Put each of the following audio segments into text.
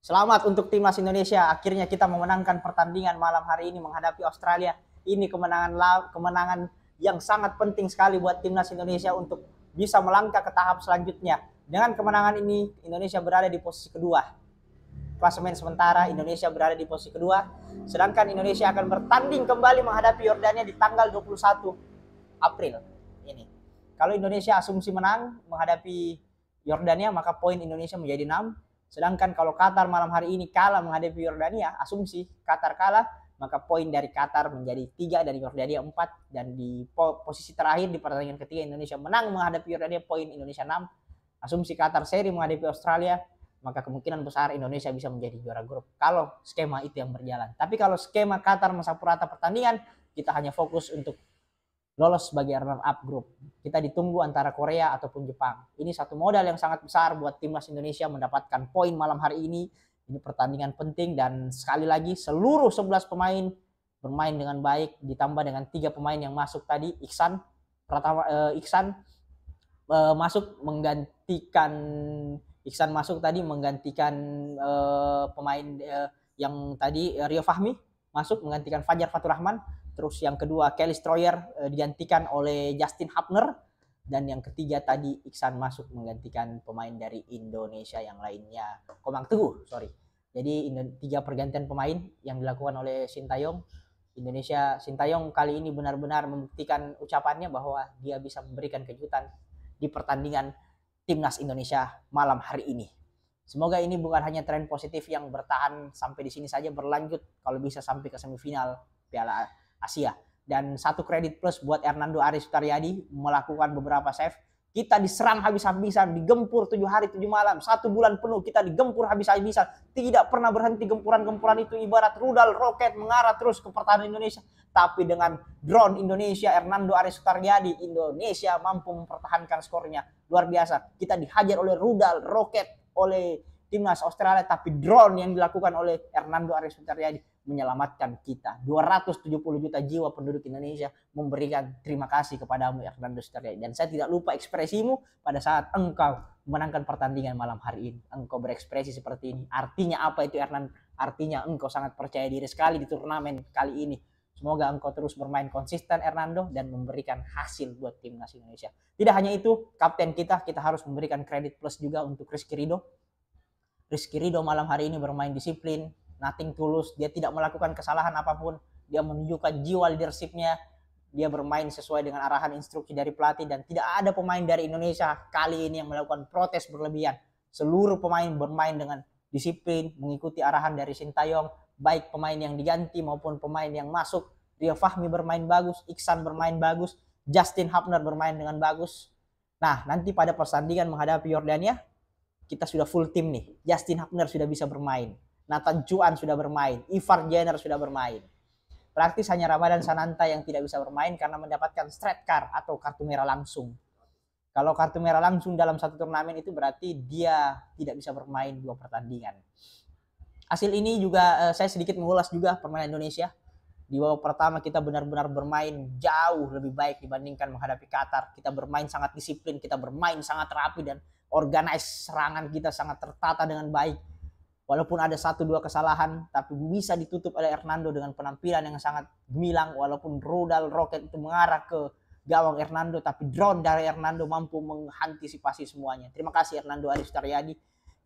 Selamat untuk timnas Indonesia. Akhirnya kita memenangkan pertandingan malam hari ini menghadapi Australia. Ini kemenangan yang sangat penting sekali buat timnas Indonesia untuk bisa melangkah ke tahap selanjutnya. Dengan kemenangan ini, Indonesia berada di posisi kedua. Klasemen sementara Indonesia berada di posisi kedua. Sedangkan Indonesia akan bertanding kembali menghadapi Yordania di tanggal 21 April ini. Kalau Indonesia asumsi menang menghadapi Yordania, maka poin Indonesia menjadi 6. Sedangkan kalau Qatar malam hari ini kalah menghadapi Yordania, asumsi Qatar kalah, maka poin dari Qatar menjadi 3, dari Yordania 4, dan di posisi terakhir di pertandingan ketiga Indonesia menang menghadapi Yordania, poin Indonesia 6. Asumsi Qatar seri menghadapi Australia, maka kemungkinan besar Indonesia bisa menjadi juara grup kalau skema itu yang berjalan. Tapi kalau skema Qatar mensapu rata pertandingan, kita hanya fokus untuk lolos sebagai runner up grup. Kita ditunggu antara Korea ataupun Jepang. Ini satu modal yang sangat besar buat timnas Indonesia mendapatkan poin malam hari ini. Ini pertandingan penting dan sekali lagi seluruh 11 pemain bermain dengan baik, ditambah dengan 3 pemain yang masuk tadi. Iksan masuk menggantikan pemain yang tadi Rio Fahmi masuk menggantikan Fajar Faturrahman. Terus yang kedua Kelly Stroyer digantikan oleh Justin Hapner, dan yang ketiga tadi Iksan masuk menggantikan pemain dari Indonesia yang lainnya, Komang Teguh, Jadi 3 pergantian pemain yang dilakukan oleh Sintayong. Sintayong kali ini benar-benar membuktikan ucapannya bahwa dia bisa memberikan kejutan di pertandingan timnas Indonesia malam hari ini. Semoga ini bukan hanya tren positif yang bertahan sampai di sini saja, berlanjut kalau bisa sampai ke semifinal Piala Asia. Dan satu kredit plus buat Hernando Aris Sutaryadi melakukan beberapa save. Kita diserang habis-habisan, digempur 7 hari 7 malam, 1 bulan penuh kita digempur habis-habisan. Tidak pernah berhenti gempuran-gempuran itu, ibarat rudal roket mengarah terus ke pertahanan Indonesia. Tapi dengan drone Indonesia, Hernando Aris Sutaryadi, Indonesia mampu mempertahankan skornya. Luar biasa. Kita dihajar oleh rudal roket oleh timnas Australia, tapi drone yang dilakukan oleh Hernando Aris Sutaryadi menyelamatkan kita. 270 juta jiwa penduduk Indonesia memberikan terima kasih kepadamu Hernando Sutaryadi. Dan saya tidak lupa ekspresimu pada saat engkau menangkan pertandingan malam hari ini. Engkau berekspresi seperti ini. Artinya apa itu, Hernando? Artinya engkau sangat percaya diri sekali di turnamen kali ini. Semoga engkau terus bermain konsisten, Hernando, dan memberikan hasil buat timnas Indonesia. Tidak hanya itu, kapten kita harus memberikan kredit plus juga untuk Rizky Ridho. Rizky Ridho malam hari ini bermain disiplin, nothing tulus, dia tidak melakukan kesalahan apapun, dia menunjukkan jiwa leadershipnya, dia bermain sesuai dengan arahan instruksi dari pelatih, dan tidak ada pemain dari Indonesia kali ini yang melakukan protes berlebihan. Seluruh pemain bermain dengan disiplin, mengikuti arahan dari Sintayong, baik pemain yang diganti maupun pemain yang masuk. Rio Fahmi bermain bagus, Iksan bermain bagus, Justin Hapner bermain dengan bagus. Nah, nanti pada pertandingan menghadapi Yordania, kita sudah full tim nih. Justin Hapner sudah bisa bermain, Nathan Chuan sudah bermain, Ivar Jenner sudah bermain. Praktis hanya Ramadan Sananta yang tidak bisa bermain karena mendapatkan straight card atau kartu merah langsung. Kalau kartu merah langsung dalam satu turnamen itu berarti dia tidak bisa bermain 2 pertandingan. Hasil ini juga saya sedikit mengulas juga permainan Indonesia. Di babak pertama kita benar-benar bermain jauh lebih baik dibandingkan menghadapi Qatar. Kita bermain sangat disiplin, kita bermain sangat rapi, dan organize serangan kita sangat tertata dengan baik. Walaupun ada 1-2 kesalahan, tapi bisa ditutup oleh Hernando dengan penampilan yang sangat gemilang. Walaupun rudal roket itu mengarah ke gawang Hernando, tapi drone dari Hernando mampu mengantisipasi semuanya. Terima kasih Hernando Aris Sutaryadi.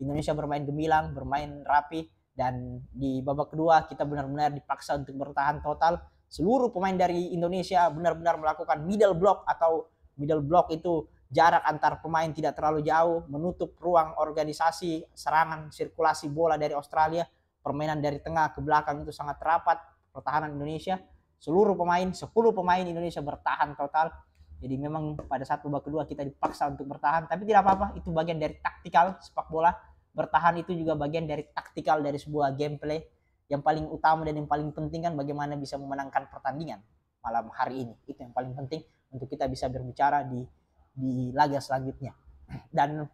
Indonesia bermain gemilang, bermain rapi, dan di babak kedua kita benar-benar dipaksa untuk bertahan total. Seluruh pemain dari Indonesia benar-benar melakukan middle block, atau middle block itu jarak antar pemain tidak terlalu jauh, menutup ruang organisasi serangan sirkulasi bola dari Australia. Permainan dari tengah ke belakang itu sangat rapat pertahanan Indonesia. Seluruh pemain, 10 pemain Indonesia bertahan total. Jadi memang pada saat babak kedua kita dipaksa untuk bertahan, tapi tidak apa-apa, itu bagian dari taktikal sepak bola. Bertahan itu juga bagian dari taktikal dari sebuah gameplay. Yang paling utama dan yang paling penting kan bagaimana bisa memenangkan pertandingan malam hari ini. Itu yang paling penting untuk kita bisa berbicara di laga selanjutnya. Dan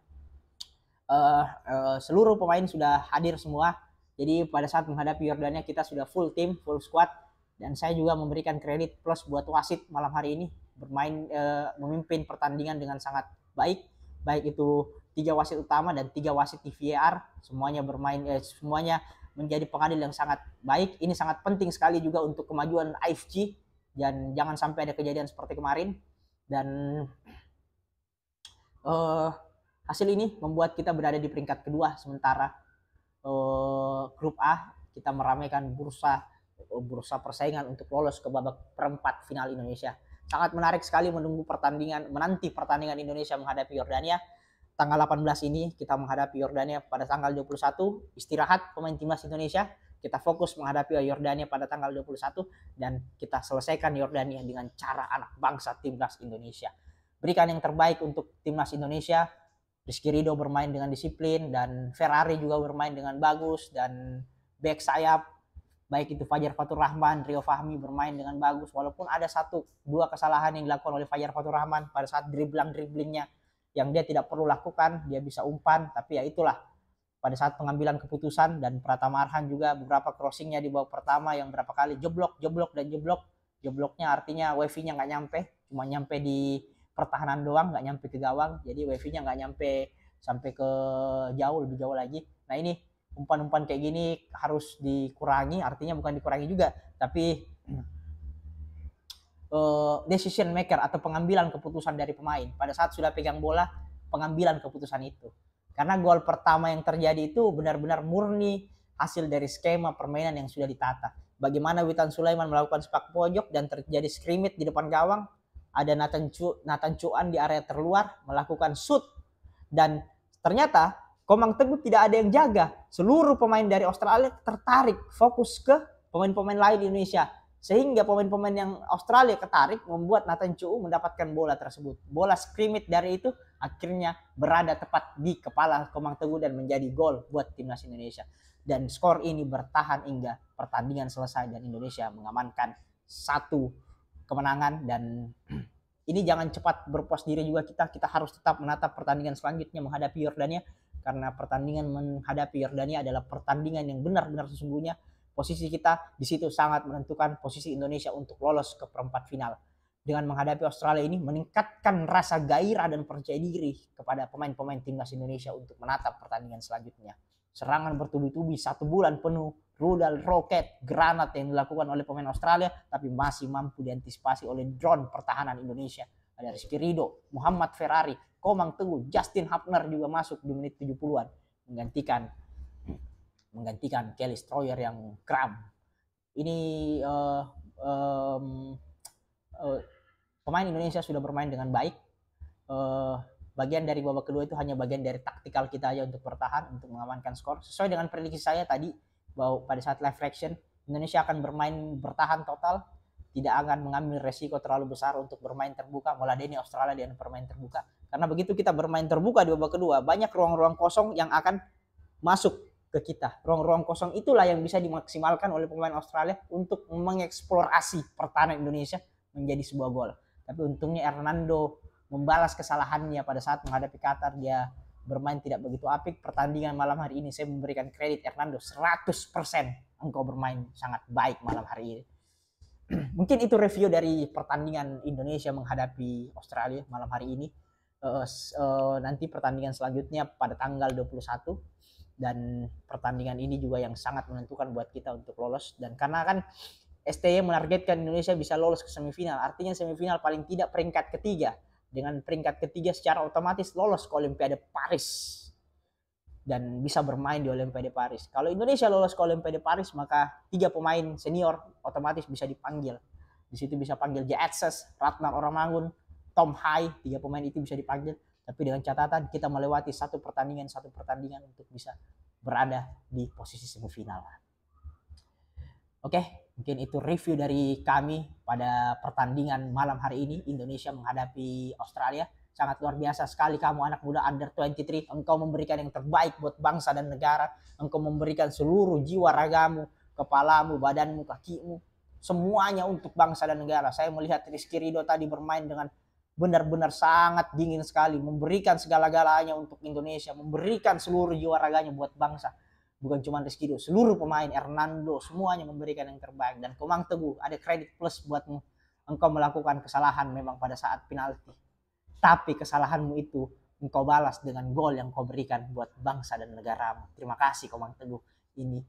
seluruh pemain sudah hadir semua. Jadi pada saat menghadapi Yordania kita sudah full tim, full squad. Dan saya juga memberikan kredit plus buat wasit malam hari ini, bermain memimpin pertandingan dengan sangat baik. Baik itu 3 wasit utama dan 3 wasit di VAR, semuanya bermain semuanya menjadi pengadil yang sangat baik. Ini sangat penting sekali juga untuk kemajuan AFC dan jangan sampai ada kejadian seperti kemarin. Dan hasil ini membuat kita berada di peringkat kedua, sementara grup A kita meramaikan bursa persaingan untuk lolos ke babak perempat final Indonesia. Sangat menarik sekali menanti pertandingan Indonesia menghadapi Yordania. Tanggal 18 ini kita menghadapi Yordania, pada tanggal 21 istirahat pemain timnas Indonesia. Kita fokus menghadapi Yordania pada tanggal 21 dan kita selesaikan Yordania dengan cara anak bangsa timnas Indonesia. Berikan yang terbaik untuk timnas Indonesia. Rizky Ridho bermain dengan disiplin dan Ferrari juga bermain dengan bagus, dan back sayap baik itu Fajar Fatur Rahman, Rio Fahmi bermain dengan bagus, walaupun ada 1-2 kesalahan yang dilakukan oleh Fajar Fatur Rahman pada saat driblingnya yang dia tidak perlu lakukan, dia bisa umpan, tapi ya itulah pada saat pengambilan keputusan. Dan Pratama Arhan juga beberapa crossingnya di babak pertama yang berapa kali jeblok. Jebloknya artinya wifi-nya nggak nyampe, cuma nyampe di pertahanan doang, nggak nyampe ke gawang, jadi wifi-nya nggak nyampe sampai ke lebih jauh lagi. Nah ini umpan-umpan kayak gini harus dikurangi, artinya bukan dikurangi juga, tapi decision maker atau pengambilan keputusan dari pemain pada saat sudah pegang bola, pengambilan keputusan itu. Karena gol pertama yang terjadi itu benar-benar murni hasil dari skema permainan yang sudah ditata. Bagaimana Witan Sulaiman melakukan sepak pojok dan terjadi scrimmage di depan gawang, ada Nathan Chuan di area terluar melakukan shoot, dan ternyata Komang Teguh tidak ada yang jaga. Seluruh pemain dari Australia tertarik fokus ke pemain-pemain lain di Indonesia, sehingga pemain-pemain yang Australia ketarik membuat Nathan Chuan mendapatkan bola tersebut. Bola scrimmage dari itu akhirnya berada tepat di kepala Komang Teguh dan menjadi gol buat timnas Indonesia. Dan skor ini bertahan hingga pertandingan selesai dan Indonesia mengamankan 1 kemenangan. Dan ini jangan cepat berpuas diri juga, kita harus tetap menatap pertandingan selanjutnya menghadapi Yordania, karena pertandingan menghadapi Yordania adalah pertandingan yang benar-benar sesungguhnya. Posisi kita di situ sangat menentukan posisi Indonesia untuk lolos ke perempat final. Dengan menghadapi Australia ini meningkatkan rasa gairah dan percaya diri kepada pemain-pemain timnas Indonesia untuk menatap pertandingan selanjutnya. Serangan bertubi-tubi 1 bulan penuh, rudal, roket, granat yang dilakukan oleh pemain Australia, tapi masih mampu diantisipasi oleh drone pertahanan Indonesia. Ada Rizky Ridho, Muhammad Ferrari, Komang Teguh, Justin Hapner juga masuk di menit 70-an menggantikan Kelly Stroyer yang kram. Ini pemain Indonesia sudah bermain dengan baik. Bagian dari babak kedua itu hanya bagian dari taktikal kita aja untuk bertahan, untuk mengamankan skor. Sesuai dengan prediksi saya tadi, bahwa pada saat live reaction Indonesia akan bertahan total, tidak akan mengambil resiko terlalu besar untuk bermain terbuka, meladeni Australia dengan bermain terbuka. Karena begitu kita bermain terbuka di babak kedua, banyak ruang-ruang kosong yang akan masuk ke kita. Ruang-ruang kosong itulah yang bisa dimaksimalkan oleh pemain Australia untuk mengeksplorasi pertahanan Indonesia menjadi sebuah gol. Tapi untungnya Hernando membalas kesalahannya pada saat menghadapi Qatar. Dia bermain tidak begitu apik. Pertandingan malam hari ini saya memberikan kredit Hernando 100%. Engkau bermain sangat baik malam hari ini. Mungkin itu review dari pertandingan Indonesia menghadapi Australia malam hari ini. Nanti pertandingan selanjutnya pada tanggal 21. Dan pertandingan ini juga yang sangat menentukan buat kita untuk lolos. Dan karena kan STY menargetkan Indonesia bisa lolos ke semifinal, artinya semifinal paling tidak peringkat ketiga. Dengan peringkat ketiga secara otomatis lolos ke Olimpiade Paris dan bisa bermain di Olimpiade Paris. Kalau Indonesia lolos ke Olimpiade Paris, maka 3 pemain senior otomatis bisa dipanggil. Di situ bisa panggil J.Access, Ratnar Oramangun, Tom Hai, 3 pemain itu bisa dipanggil. Tapi dengan catatan kita melewati satu pertandingan untuk bisa berada di posisi semifinal. Oke, mungkin itu review dari kami pada pertandingan malam hari ini Indonesia menghadapi Australia. Sangat luar biasa sekali kamu anak muda under 23. Engkau memberikan yang terbaik buat bangsa dan negara. Engkau memberikan seluruh jiwa ragamu, kepalamu, badanmu, kakimu, semuanya untuk bangsa dan negara. Saya melihat Rizky Ridho tadi bermain dengan benar-benar sangat dingin sekali, memberikan segala-galanya untuk Indonesia, memberikan seluruh jiwa raganya buat bangsa. Bukan cuma Rizky Ridho, seluruh pemain, Hernando, semuanya memberikan yang terbaik. Dan Komang Teguh, ada kredit plus buatmu. Engkau melakukan kesalahan memang pada saat penalti, tapi kesalahanmu itu engkau balas dengan gol yang kau berikan buat bangsa dan negaramu. Terima kasih Komang Teguh. Ini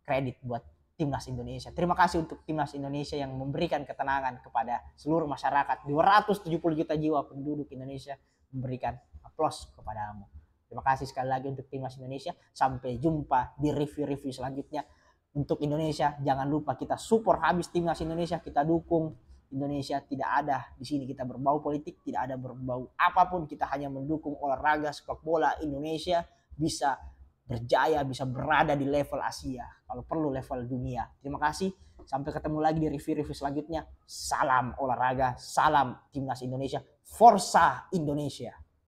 kredit buat Timnas Indonesia. Terima kasih untuk Timnas Indonesia yang memberikan ketenangan kepada seluruh masyarakat. 270 juta jiwa penduduk Indonesia memberikan aplaus kepadamu. Terima kasih sekali lagi untuk Timnas Indonesia. Sampai jumpa di review-review selanjutnya. Untuk Indonesia, jangan lupa kita support habis Timnas Indonesia, kita dukung Indonesia. Tidak ada di sini kita berbau politik, tidak ada berbau apapun, kita hanya mendukung olahraga sepak bola Indonesia bisa berjaya, bisa berada di level Asia, kalau perlu level dunia. Terima kasih, sampai ketemu lagi di review-review selanjutnya. Salam olahraga, salam Timnas Indonesia, Forza Indonesia.